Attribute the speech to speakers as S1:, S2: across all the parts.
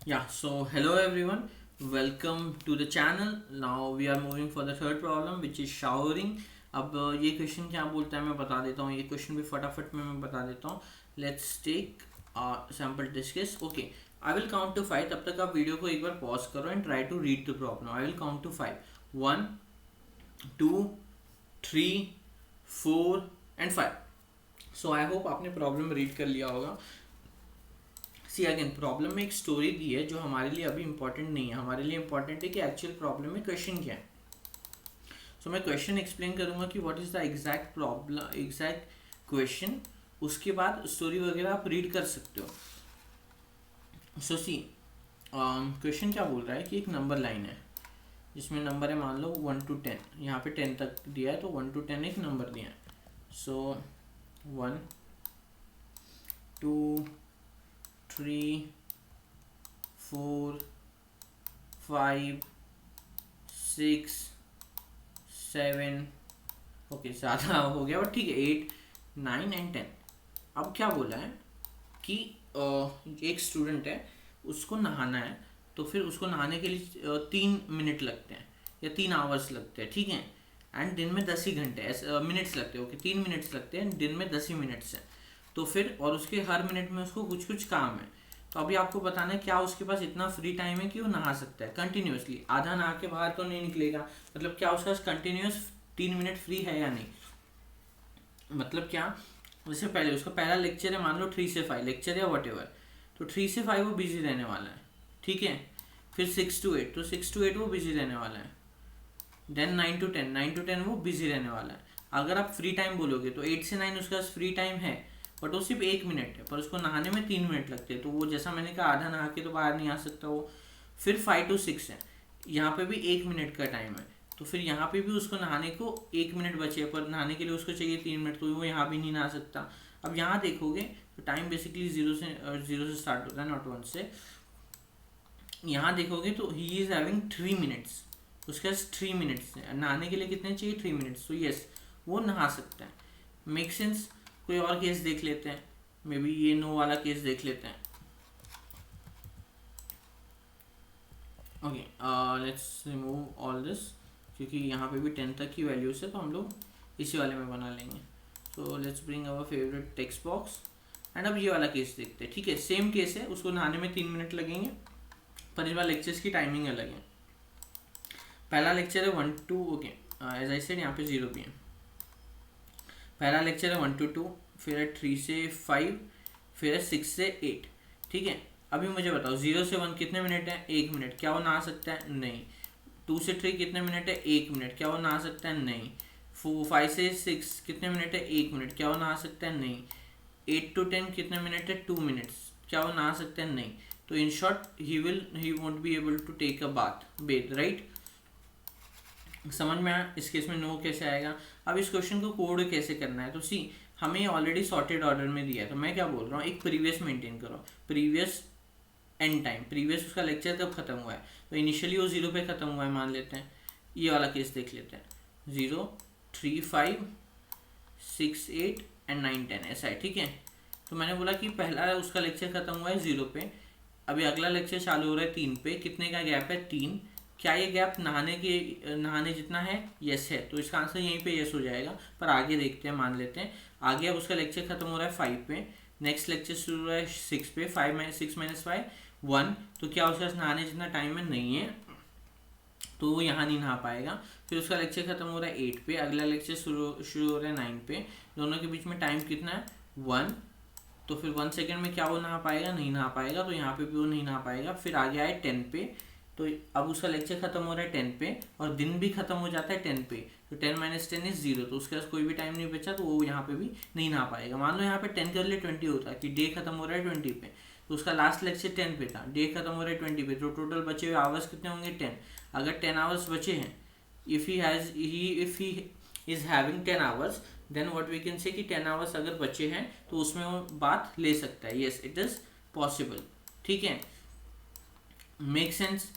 S1: Yeah, so hello everyone, welcome to the channel. Now we are moving for the third problem which is showering. अब ये question क्या बोलता है मैं बता देता हूँ, ये क्वेश्चन भी फटाफट में मैं बता देता हूँ. Let's take sample discuss. Okay, I will count to 5. तब तक आप वीडियो को एक बार पॉज करो and try to read the problem. I will count to 5. 1 2 3 4 and 5. So I hope आपने प्रॉब्लम रीड कर लिया होगा. सी अगेन, प्रॉब्लम में एक स्टोरी दी है जो हमारे लिए अभी इंपॉर्टेंट नहीं है. हमारे लिए इंपॉर्टेंट है कि एक्चुअल प्रॉब्लम में क्वेश्चन क्या है. सो मैं क्वेश्चन एक्सप्लेन करूंगा कि what is the exact problem, exact question. उसके बाद स्टोरी वगैरह आप रीड कर सकते हो. सो सी, क्वेश्चन क्या बोल रहा है कि एक नंबर लाइन है जिसमें नंबर है मान लो 1 to 10. यहाँ पे 10 तक दिया है तो 1 to 10 एक नंबर दिया है. सो 1 2 3 4 5 6 7. ओके, ज़्यादा हो गया बट ठीक है. 8 9 एंड 10. अब क्या बोला है कि एक स्टूडेंट है, उसको नहाना है. तो फिर उसको नहाने के लिए 3 मिनट लगते हैं या 3 आवर्स लगते हैं. ठीक है, एंड दिन में 10 ही घंटे ऐसे मिनट्स लगते हैं. ओके, 3 मिनट्स लगते हैं, दिन में 10 ही मिनट्स हैं. तो फिर और उसके हर मिनट में उसको कुछ कुछ काम है. तो अभी आपको बताना है क्या उसके पास इतना फ्री टाइम है कि वो नहा सकता है कंटिन्यूसली. आधा नहा के बाहर तो नहीं निकलेगा. मतलब क्या उसका कंटिन्यूस 3 मिनट फ्री है या नहीं. मतलब क्या, जैसे पहले उसका पहला लेक्चर है मान लो 3 से 5 लेक्चर या वट एवर. तो 3 से 5 वो बिजी रहने वाला है. ठीक है, फिर 6 to 8 तो 6 to 8 वो बिजी रहने वाला है. देन 9 to 10 वो बिजी रहने वाला है. अगर आप फ्री टाइम बोलोगे तो 8 से 9 उसका फ्री टाइम है, बट वो सिर्फ 1 मिनट है. पर उसको नहाने में 3 मिनट लगते हैं. तो वो जैसा मैंने कहा आधा नहा के तो बाहर नहीं आ सकता वो. फिर 5 to 6 है, यहाँ पे भी 1 मिनट का टाइम है. तो फिर यहाँ पे भी उसको नहाने को 1 मिनट बचे, पर नहाने के लिए उसको चाहिए 3 मिनट, तो वो यहाँ भी नहीं नहा सकता. अब यहाँ देखोगे तो टाइम बेसिकली जीरो से स्टार्ट होता है, नॉट 1 से. यहाँ देखोगे तो ही इज हैविंग 3 मिनट्स. उसके पास 3 मिनट्स है. नहाने के लिए कितने चाहिए? 3 मिनट्स. तो यस, वो नहा सकता है. Make sense. कोई और केस देख लेते हैं, मे बी ये नो वाला केस देख लेते हैं. Okay, let's remove all this, क्योंकि यहाँ पे भी 10 तक की वैल्यूज है तो हम लोग इसी वाले में बना लेंगे. So let's bring our favourite text box and अब ये वाला केस देखते हैं. ठीक है, सेम केस है, उसको नहाने में 3 मिनट लगेंगे, पर इस बार लेक्चर्स की टाइमिंग अलग है. पहला लेक्चर है 1 to, okay as I said यहाँ पे 0 भी है. पहला लेक्चर है 1 to 2, फिर है 3 से 5, फिर है 6 से 8. ठीक है, अभी मुझे बताओ 0 से 1 कितने मिनट है? 1 मिनट. क्या वो नहा सकता है? नहीं. 2 से 3 कितने मिनट है? 1 मिनट. क्या वो नहा सकता है? नहीं. 5 से 6 कितने मिनट है? 1 मिनट. क्या वो नहा सकता है? नहीं. 8 to 10 कितने मिनट है? 2 मिनट्स. क्या वो नहा सकते हैं? नहीं. तो in short he won't be able to take a bath, right. समझ में आया? इस केस में नो कैसे आएगा. अब इस क्वेश्चन को कोड कैसे करना है, तो सी हमें ऑलरेडी सॉर्टेड ऑर्डर में दिया है. तो मैं क्या बोल रहा हूँ, एक प्रीवियस मेंटेन करो. प्रीवियस एंड टाइम, प्रीवियस उसका लेक्चर कब खत्म हुआ है, तो इनिशियली वो 0 पे खत्म हुआ है मान लेते हैं. ये वाला केस देख लेते हैं. 0 3 5 6 8 एंड 9 10 ऐसा है. ठीक है, तो मैंने बोला कि पहला उसका लेक्चर खत्म हुआ है 0 पे, अभी अगला लेक्चर चालू हो रहा है 3 पे. कितने का गैप है? 3. क्या ये गैप नहाने जितना है? यस है. तो इसका आंसर यहीं पे यस हो जाएगा. पर आगे देखते हैं, मान लेते हैं आगे. अब उसका लेक्चर खत्म हो रहा है 5 पे, नेक्स्ट लेक्चर शुरू हो रहा है 6 पे. 6 - 5 1. तो क्या उसका नहाने जितना टाइम है? नहीं है, तो वो यहाँ नहीं नहा पाएगा. फिर उसका लेक्चर खत्म हो रहा है 8 पे, अगला लेक्चर शुरू हो रहा है 9 पे. दोनों के बीच में टाइम कितना है? 1. तो फिर 1 सेकेंड में क्या वो नहा पाएगा? नहीं नहा पाएगा. तो यहाँ पे भी वो नहीं नहा पाएगा. फिर आ गया है 10 पे, तो अब उसका लेक्चर खत्म हो रहा है 10 पे और दिन भी खत्म हो जाता है 10 पे. तो 10 - 10 इज 0. तो उसके पास कोई भी टाइम नहीं बचा, तो वो यहाँ पे भी नहीं नहा पाएगा. मान लो यहाँ पे 10 कर ले 20 होता है कि डे खत्म हो रहा है 20 पे. तो उसका लास्ट लेक्चर 10 पे था, डे खत्म हो रहा है 20 पे. तो टोटल बचे हुए आवर्स कितने होंगे? 10. अगर 10 आवर्स बचे हैं, if he is having 10 hours, then what we can say कि 10 आवर्स अगर बचे हैं तो उसमें वो बात ले सकता है. Yes, it is possible. ठीक है, मेक सेंस.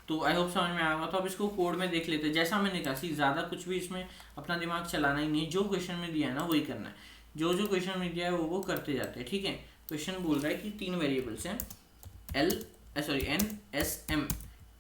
S1: तो आई होप समझ में आएगा. तो अब इसको कोड में देख लेते हैं. जैसा मैंने कहा सी, ज़्यादा कुछ भी इसमें अपना दिमाग चलाना ही नहीं है. जो क्वेश्चन में दिया है ना वही करना है. जो क्वेश्चन में दिया है वो करते जाते हैं. ठीक है, क्वेश्चन बोल रहा है कि 3 वेरिएबल्स हैं, एल सॉरी NSM।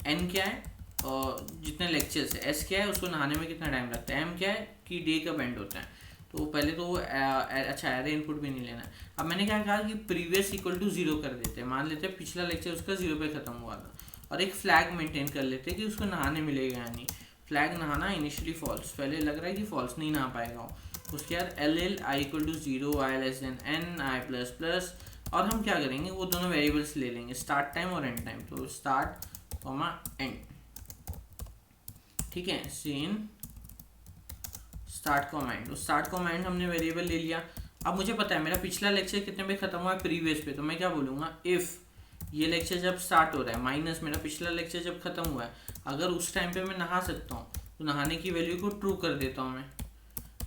S1: N क्या है और जितने लेक्चर्स है, S क्या है उसको नहाने में कितना टाइम लगता है, M क्या है कि डे कब एंड होता है। तो पहले तो अच्छा एरे इनपुट भी नहीं लेना। अब मैंने क्या कहा कि प्रीवियस इक्वल टू 0 कर देते हैं, मान लेते हैं पिछला लेक्चर उसका 0 पे खत्म हुआ था, और एक फ्लैग मेंटेन कर लेते हैं कि उसको नहाने मिलेगा या नहीं। फ्लैग नहाना इनिशियली फॉल्स, पहले लग रहा है कि फॉल्स नहीं नहा पाएगा वो। उसके बाद LL I equal to 0, I less than N, I plus plus, और हम क्या करेंगे वो दोनों वेरिएबल्स ले लेंगे, स्टार्ट टाइम और एंड टाइम। तो स्टार्ट कॉमा एंड, ठीक है, seen start comma end. Start comma end हमने वेरिएबल ले लिया। अब मुझे पता है मेरा पिछला लेक्चर कितने पे खत्म हुआ है, प्रीवियस पे, तो मैं क्या बोलूँगा, इफ़ ये लेक्चर जब स्टार्ट हो रहा है माइनस मेरा पिछला लेक्चर जब खत्म हुआ है, अगर उस टाइम पे मैं नहा सकता हूँ तो नहाने की वैल्यू को ट्रू कर देता हूँ मैं,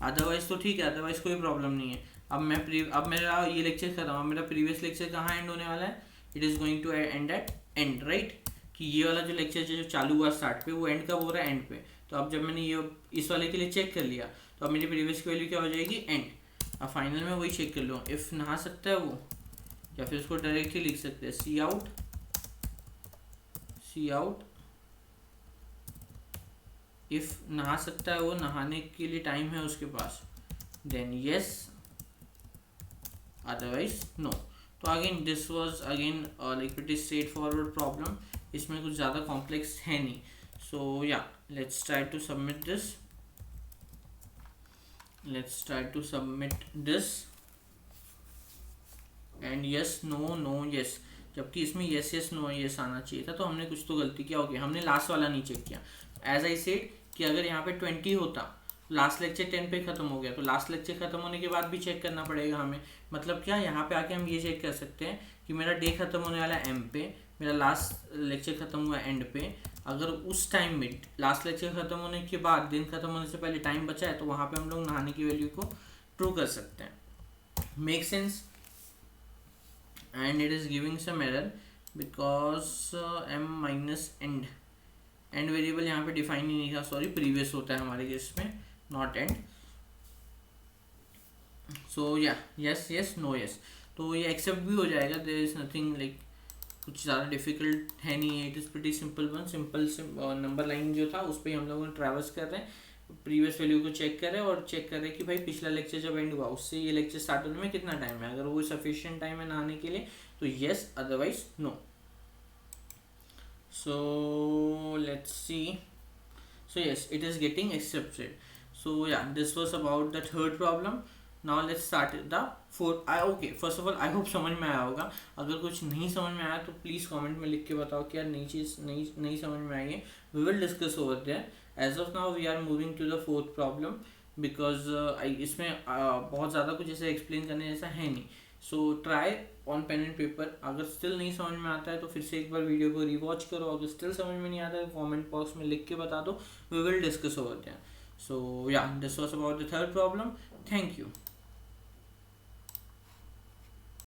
S1: अदरवाइज तो ठीक है, अदरवाइज कोई प्रॉब्लम नहीं है। अब मेरा ये लेक्चर खत्म, अब मेरा प्रीवियस लेक्चर कहाँ एंड होने वाला है, it is going to end at end, right. कि ये वाला जो लेक्चर जो चालू हुआ स्टार्ट पे वो एंड कब हो रहा है, एंड पे। तो अब जब मैंने ये इस वाले के लिए चेक कर लिया तो अब मेरी प्रीवियस की वैल्यू क्या हो जाएगी, एंड। अब फाइनल में वही चेक कर लो, इफ़ नहा सकता है वो, या फिर उसको डायरेक्टली लिख सकते हैं सी आउट इफ़ नहा सकता है वो, नहाने के लिए टाइम है उसके पास, देन येस, अदरवाइज नो। तो again this was again like pretty straightforward problem, इसमें कुछ ज़्यादा कॉम्प्लेक्स है नहीं। So yeah let's try to submit this and yes no no yes, जबकि इसमें यस यस नो यस आना चाहिए था। तो हमने कुछ तो गलती किया, ओके हमने लास्ट वाला नहीं चेक किया। एज आई सेड कि अगर यहाँ पे 20 होता, लास्ट लेक्चर 10 पे खत्म हो गया, तो लास्ट लेक्चर खत्म होने के बाद भी चेक करना पड़ेगा हमें। मतलब क्या, यहाँ पे आके हम ये चेक कर सकते हैं कि मेरा डे खत्म होने वाला है M पे, मेरा लास्ट लेक्चर खत्म हुआ एंड पे। अगर उस टाइम में लास्ट लेक्चर खत्म होने के बाद दिन खत्म होने से पहले टाइम बचा है तो वहाँ पे हम लोग नहाने की वैल्यू को ट्रू कर सकते हैं। Make sense? and it is giving some error because m minus end variable यहाँ पे डिफाइन ही नहीं था, सॉरी प्रीवियस होता है हमारे केस में, नॉट एंड। सो या यस यस नो यस, तो ये एक्सेप्ट भी हो जाएगा, देयर इज नथिंग लाइक कुछ ज़्यादा डिफिकल्ट है नहीं है, it is pretty simple one. Simple number line जो था उस पर हम लोगों ने ट्रैवर्स कर रहे हैं, प्रीवियस वैल्यू को चेक करें और चेक करें कि भाई पिछला लेक्चर जब एंड हुआ उससे ये लेक्चर स्टार्ट होने में कितना टाइम है, अगर वो सफिशिएंट टाइम है नहाने के लिए तो yes, otherwise no. So let's see, so yes it is getting accepted. So yeah, this was about the third problem. Now let's start the fourth. Okay, first of all I hope समझ में आया होगा। अगर कुछ नहीं समझ में आया तो प्लीज़ कमेंट में लिख के बताओ कि यार नई चीज़ नहीं समझ में आई है, we will discuss over there. As of now we are moving to the fourth problem because इसमें बहुत ज़्यादा कुछ ऐसे एक्सप्लेन करने जैसा है नहीं। So try on pen and paper, अगर स्टिल नहीं समझ में आता है तो फिर से एक बार वीडियो को रिवॉच करो, अगर स्टिल समझ में नहीं आता है तो कमेंट बॉक्स में लिख के बता दो, we will discuss over there. So yeah this was about the third problem, thank you.